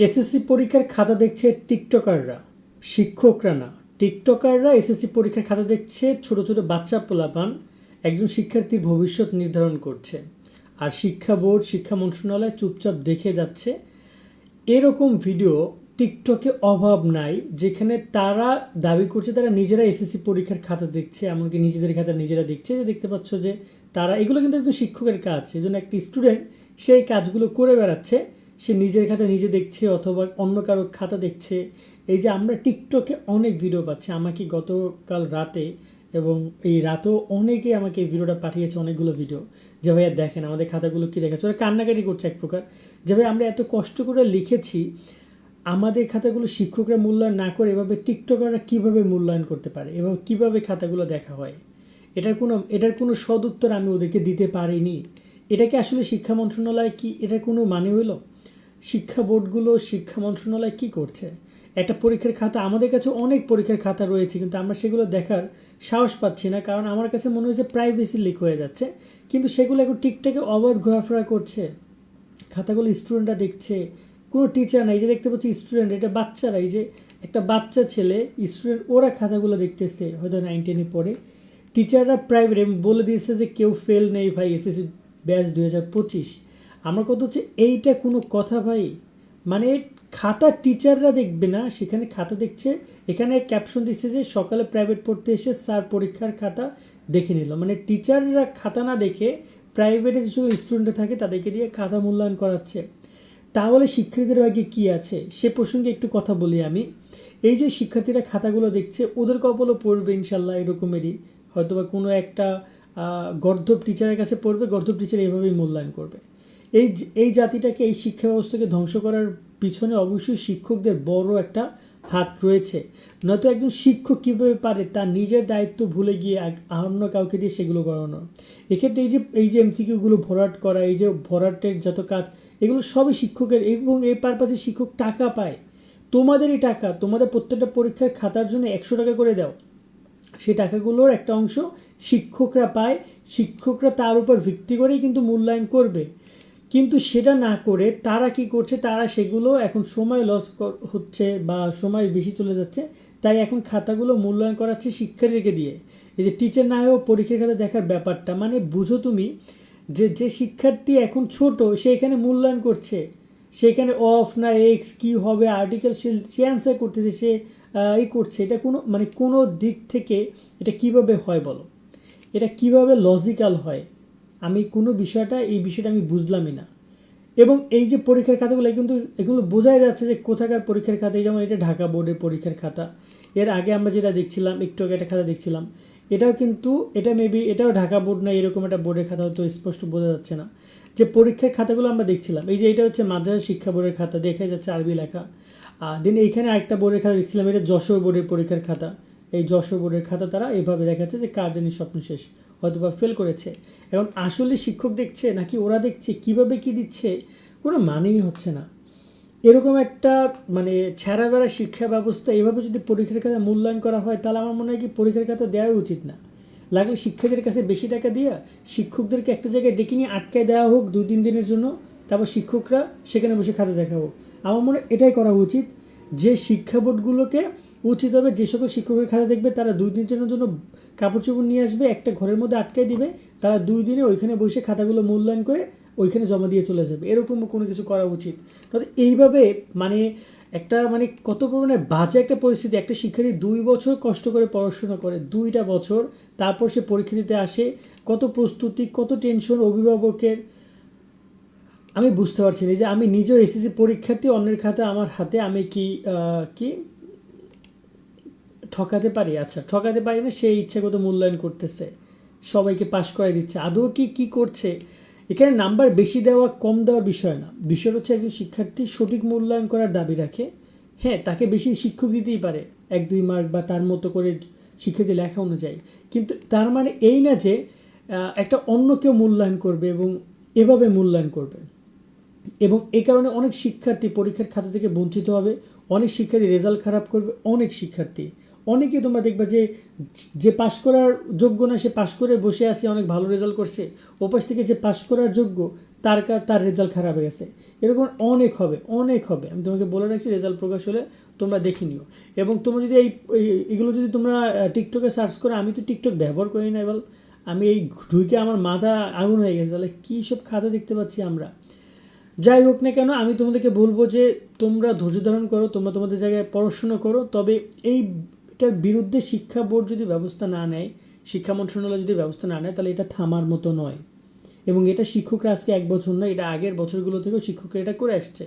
SSC পরীক্ষার খাতা দেখছে টিকটকাররা, শিক্ষকরা না। টিকটকাররা এসএসসি পরীক্ষার খাতা দেখছে, ছোট ছোট বাচ্চা পোলাপান একজন শিক্ষার্থীর ভবিষ্যৎ নির্ধারণ করছে। আর শিক্ষা বোর্ড, শিক্ষা মন্ত্রণালয় চুপচাপ দেখে যাচ্ছে। এরকম ভিডিও টিকটকে অভাব নাই, যেখানে তারা দাবি করছে তারা নিজেরা এসএসসি পরীক্ষার খাতা দেখছে, এমনকি নিজেদের খাতা নিজেরা দেখছে। যে দেখতে পাচ্ছ যে তারা এগুলো কিন্তু একজন শিক্ষকের কাজ, এই জন্য একটি স্টুডেন্ট সেই কাজগুলো করে বেড়াচ্ছে। সে নিজের খাতা নিজে দেখছে অথবা অন্য কারো খাতা দেখছে। এই যে আমরা টিকটকে অনেক ভিডিও পাচ্ছি, আমাকে গতকাল রাতে এবং এই রাতেও অনেকে আমাকে এই ভিডিওটা পাঠিয়েছে, অনেকগুলো ভিডিও, যে ভাইয়া দেখেন আমাদের খাতাগুলো কী দেখাচ্ছে। ওরা কান্নাকাটি করছে এক প্রকার, যে ভাই আমরা এত কষ্ট করে লিখেছি, আমাদের খাতাগুলো শিক্ষকরা মূল্যায়ন না করে এভাবে টিকটকাররা কীভাবে মূল্যায়ন করতে পারে, এভাবে কীভাবে খাতাগুলো দেখা হয়। এটার কোনো সদুত্তর আমি ওদেরকে দিতে পারিনি। এটাকে আসলে শিক্ষা মন্ত্রণালয় কি, এটার কোনো মানে হইল? শিক্ষা বোর্ডগুলো, শিক্ষা মন্ত্রণালয় কি করছে? একটা পরীক্ষার খাতা, আমাদের কাছে অনেক পরীক্ষার খাতা রয়েছে, কিন্তু আমরা সেগুলো দেখার সাহস পাচ্ছি না, কারণ আমার কাছে মনে হয়েছে প্রাইভেসি লিক হয়ে যাচ্ছে। কিন্তু সেগুলো এখন টিকটকে অবাধ ঘোরাফেরা করছে, খাতাগুলো স্টুডেন্টরা দেখছে, কোনো টিচার নাই। এই যে দেখতে পাচ্ছি স্টুডেন্ট, এটা বাচ্চারা, এই যে একটা বাচ্চা ছেলে স্টুডেন্ট, ওরা খাতাগুলো দেখতেছে, হয়তো 9-10-এ পড়ে। টিচাররা প্রাইভেট বলে দিয়েছে যে কেউ ফেল নেই ভাই, এসএসসি ব্যাচ 2025। আমার কথা হচ্ছে এইটা কোনো কথা ভাই? মানে খাতা টিচাররা দেখবে না, সেখানে খাতা দেখছে। এখানে ক্যাপশন দিচ্ছে যে সকালে প্রাইভেট পড়তে এসে স্যার পরীক্ষার খাতা দেখে নিল। মানে টিচাররা খাতা না দেখে প্রাইভেটে যেসব স্টুডেন্ট থাকে তাদেরকে দিয়ে খাতা মূল্যায়ন করাচ্ছে। তাহলে শিক্ষার্থীদের ভাগ্যে কী আছে সে প্রসঙ্গে একটু কথা বলি আমি। এই যে শিক্ষার্থীরা খাতাগুলো দেখছে, ওদের কপালও পড়বে ইনশাল্লাহ এরকমেরই, হয়তোবা কোনো একটা গর্ধব টিচারের কাছে পড়বে, গর্ধব টিচার এইভাবেই মূল্যায়ন করবে। এই জাতিটাকে, এই শিক্ষা ব্যবস্থাকে ধ্বংস করার পিছনে অবশ্যই শিক্ষকদের বড় একটা হাত রয়েছে। নয়তো একজন শিক্ষক কীভাবে পারে তার নিজের দায়িত্ব ভুলে গিয়ে অন্য কাউকে দিয়ে সেগুলো করানো। এক্ষেত্রে এই যে এমসিকিউগুলো ভরাট করা, এই যে ভরাটের যত কাজ, এগুলো সবই শিক্ষকের, এবং এই পারপাসে শিক্ষক টাকা পায়। তোমাদেরই টাকা, তোমাদের প্রত্যেকটা পরীক্ষার খাতার জন্য 100 টাকা করে দাও, সেই টাকাগুলোর একটা অংশ শিক্ষকরা পায়। শিক্ষকরা তার উপর ভিত্তি করেই কিন্তু মূল্যায়ন করবে। কিন্তু সেটা না করে তারা কি করছে, তারা সেগুলো এখন সময় লস হচ্ছে বা সময় বেশি চলে যাচ্ছে, তাই এখন খাতাগুলো মূল্যায়ন করাচ্ছে শিক্ষার্থীকে দিয়ে। এই যে টিচার না হয়েও পরীক্ষার খাতা দেখার ব্যাপারটা, মানে বুঝো তুমি যে শিক্ষার্থী এখন ছোট, সে এখানে মূল্যায়ন করছে, সেখানে অফ না এক্স কী হবে আর্টিকেল সে অ্যান্সার করতেছে, সে এই করছে। এটা কোনো দিক থেকে এটা কিভাবে হয় বলো? এটা কিভাবে লজিক্যাল হয়? আমি এই বিষয়টা আমি বুঝলামই না। এবং এই যে পরীক্ষার খাতাগুলো, এগুলো বোঝাই যাচ্ছে যে কোথাকার পরীক্ষার খাতা। যেমন এটা ঢাকা বোর্ডের পরীক্ষার খাতা, এর আগে আমরা যেটা দেখছিলাম একটু আগে একটা খাতা দেখছিলাম, এটা মেবি এটাও ঢাকা বোর্ড না, এরকম একটা বোর্ডের খাতা, হয়তো স্পষ্ট বোঝা যাচ্ছে না। যে পরীক্ষার খাতাগুলো আমরা দেখছিলাম, এই যে এটা হচ্ছে মাদ্রাসা শিক্ষা বোর্ডের খাতা, দেখা যাচ্ছে আরবি লেখা। দেন এইখানে আরেকটা বোর্ডের খাতা দেখছিলাম, এটা যশোর বোর্ডের পরীক্ষার খাতা। এই যশোর বোর্ডের খাতা তারা এইভাবে দেখাচ্ছে যে কার জানি স্বপ্ন শেষ, হয়তো বা ফেল করেছে। এখন আসলে শিক্ষক দেখছে নাকি ওরা দেখছে, কিভাবে কি দিচ্ছে কোনো মানেই হচ্ছে না। এরকম একটা ছেঁড়া বেড়া শিক্ষা ব্যবস্থা, এভাবে যদি পরীক্ষার খাতা মূল্যায়ন করা হয়, তাহলে আমার মনে হয় কি পরীক্ষার খাতা দেওয়াই উচিত না। লাগলে শিক্ষকদের কাছে বেশি টাকা দিয়ে শিক্ষকদেরকে একটা জায়গায় ডেকে নিয়ে আটকায় দেওয়া হোক 2-3 দিনের জন্য, তারপর শিক্ষকরা সেখানে বসে খাতা দেখা হোক। আমার মনে হয় এটাই করা উচিত। যে শিক্ষা বোর্ডগুলোকে উচিত হবে, যে সকল শিক্ষকের খাতা দেখবে তারা 2 দিনের জন্য কাপড় চোপড় নিয়ে আসবে, একটা ঘরের মধ্যে আটকায় দিবে, তারা 2 দিনে ওইখানে বসে খাতাগুলো মূল্যায়ন করে ওইখানে জমা দিয়ে চলে যাবে। এরকমও কোনো কিছু করা উচিত। এইভাবে একটা কত পরিমাণে বাজে একটা পরিস্থিতি। একটা শিক্ষার্থী 2 বছর কষ্ট করে পড়াশোনা করে, 2টা বছর, তারপর সে পরীক্ষা দিতে আসে, কত প্রস্তুতি, কত টেনশন অভিভাবকের। আমি বুঝতে পারছি না যে আমি নিজেও এসএসসি পরীক্ষার্থী, অন্যের খাতা আমার হাতে, আমি কি ঠকাতে পারি? আচ্ছা, ঠকাতে পারি না, সে ইচ্ছাগত মূল্যায়ন করতেছে, সবাইকে পাশ করাই দিচ্ছে। আদৌ কি করছে? এখানে নাম্বার বেশি দেওয়া কম দেওয়ার বিষয় না, বিষয় হচ্ছে একজন শিক্ষার্থী সঠিক মূল্যায়ন করার দাবি রাখে। হ্যাঁ, তাকে বেশি শিক্ষক দিতেই পারে, 1-2 মার্ক বা তার মতো করে শিক্ষার্থী লেখা অনুযায়ী, কিন্তু তার মানে এই না যে একটা অন্য কেউ মূল্যায়ন করবে এবং এভাবে মূল্যায়ন করবে। এবং এই কারণে অনেক শিক্ষার্থী পরীক্ষার খাতা থেকে বঞ্চিত হবে, অনেক শিক্ষার্থী রেজাল্ট খারাপ করবে। অনেকে তোমরা দেখবা যে পাশ করার যোগ্য না, সে পাশ করে বসে আছে, অনেক ভালো রেজাল্ট করছে। ওপাশ থেকে যে পাশ করার যোগ্য, তার রেজাল্ট খারাপ হয়ে গেছে, এরকম অনেক হবে, অনেক হবে। আমি তোমাকে বলে রাখছি, রেজাল্ট প্রকাশ হলে তোমরা দেখে নিও। এবং তোমরা যদি এগুলো যদি তোমরা টিকটকে সার্চ করো, আমি তো টিকটক ব্যবহার করি না, এবার আমি এই ঢুকে আমার মাথা আগুন হয়ে গেছে, তাহলে কী সব খাতা দেখতে পাচ্ছি আমরা। যাই হোক না কেন, আমি তোমাদেরকে বলবো যে তোমরা ধৈর্য ধারণ করো, তোমরা তোমাদের জায়গায় পড়াশোনা করো। তবে এইটার বিরুদ্ধে শিক্ষা বোর্ড যদি ব্যবস্থা না নেয়, শিক্ষা মন্ত্রণালয় যদি ব্যবস্থা না নেয়, তাহলে এটা থামার মতো নয়। এবং এটা শিক্ষকরা আজকে 1 বছর নয়, এটা আগের বছরগুলো থেকেও শিক্ষকরা এটা করে আসছে।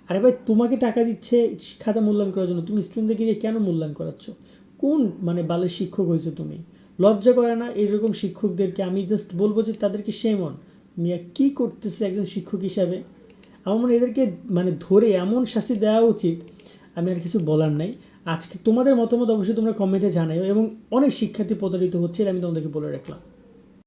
আরে ভাই, তোমাকে টাকা দিচ্ছে খাতা মূল্যায়ন করার জন্য, তুমি স্টুডেন্টদেরকে দিয়ে কেন মূল্যায়ন করাচ্ছ? কোন মানে বালের শিক্ষক হয়েছে তুমি? লজ্জা করে না এইরকম শিক্ষকদেরকে? আমি জাস্ট বলবো যে তাদেরকে shame on, মিয়া কী করতেছে একজন শিক্ষক হিসাবে। আমার মনে হয় এদেরকে মানে ধরে এমন শাস্তি দেওয়া উচিত, আমি আর কিছু বলার নাই। আজকে তোমাদের মতামত অবশ্যই তোমরা কমেন্টে জানাও, এবং অনেক শিক্ষার্থী প্রতারিত হচ্ছে, এটা আমি তোমাদেরকে বলে রাখলাম।